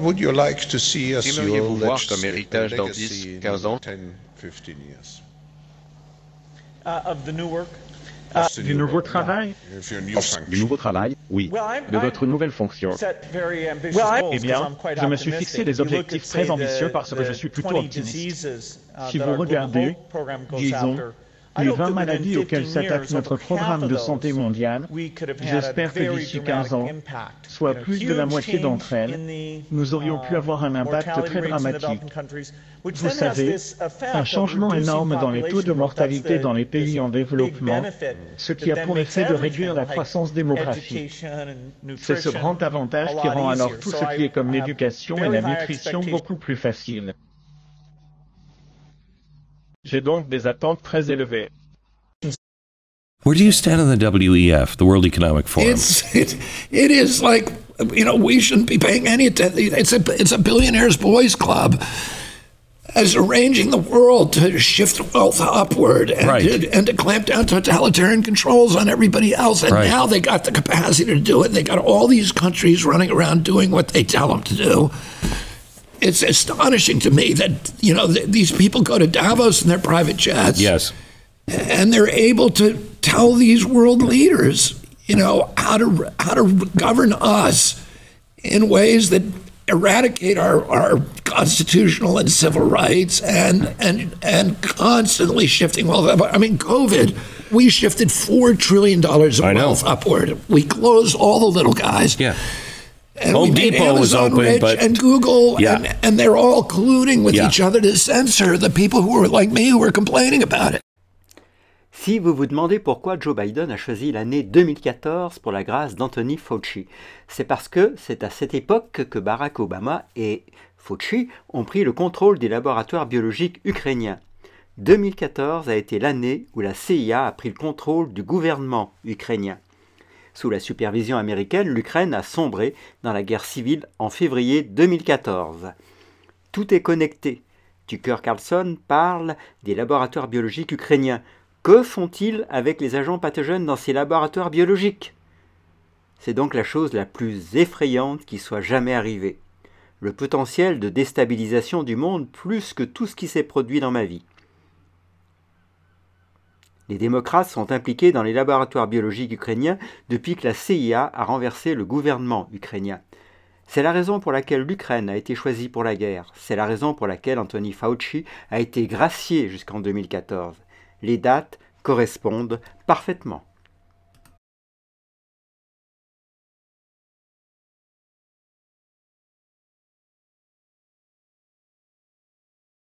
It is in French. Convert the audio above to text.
would you like to see as your Aimeriez-vous voir comme héritage dans 10, 15 ans of the new work? Du nouveau travail? Du nouveau travail, oui. De votre nouvelle fonction? Eh bien, je me suis fixé des objectifs très ambitieux parce que je suis plutôt optimiste. Si vous regardez, disons, les 20 maladies auxquelles s'attaque notre programme de santé mondiale, j'espère que d'ici 15 ans, soit plus de la moitié d'entre elles, nous aurions pu avoir un impact très dramatique. Vous savez, un changement énorme dans les taux de mortalité dans les pays en développement, ce qui a pour effet de réduire la croissance démographique. C'est ce grand avantage qui rend alors tout ce qui est comme l'éducation et la nutrition beaucoup plus facile. J'ai donc des attentes très élevées. Where do you stand on the WEF, the World Economic Forum? It is like, we shouldn't be paying any attention. It's a billionaires' boys club as arranging the world to shift wealth upward and to clamp down totalitarian controls on everybody else. And now they got the capacity to do it. They got all these countries running around doing what they tell them to do. It's astonishing to me that, these people go to Davos in their private jets. Yes. And they're able to tell these world leaders, how to govern us in ways that eradicate our constitutional and civil rights and constantly shifting wealth. I mean, COVID, we shifted $4 trillion of wealth upward. We closed all the little guys. Yeah. And Home Depot was open, but and Google, and they're all colluding with each other to censor the people who are like me who are complaining about it. Si vous vous demandez pourquoi Joe Biden a choisi l'année 2014 pour la grâce d'Anthony Fauci, c'est parce que c'est à cette époque que Barack Obama et Fauci ont pris le contrôle des laboratoires biologiques ukrainiens. 2014 a été l'année où la CIA a pris le contrôle du gouvernement ukrainien. Sous la supervision américaine, l'Ukraine a sombré dans la guerre civile en février 2014. Tout est connecté. Tucker Carlson parle des laboratoires biologiques ukrainiens. Que font-ils avec les agents pathogènes dans ces laboratoires biologiques? C'est donc la chose la plus effrayante qui soit jamais arrivée. Le potentiel de déstabilisation du monde plus que tout ce qui s'est produit dans ma vie. Les démocrates sont impliqués dans les laboratoires biologiques ukrainiens depuis que la CIA a renversé le gouvernement ukrainien. C'est la raison pour laquelle l'Ukraine a été choisie pour la guerre. C'est la raison pour laquelle Anthony Fauci a été gracié jusqu'en 2014. Les dates correspondent parfaitement.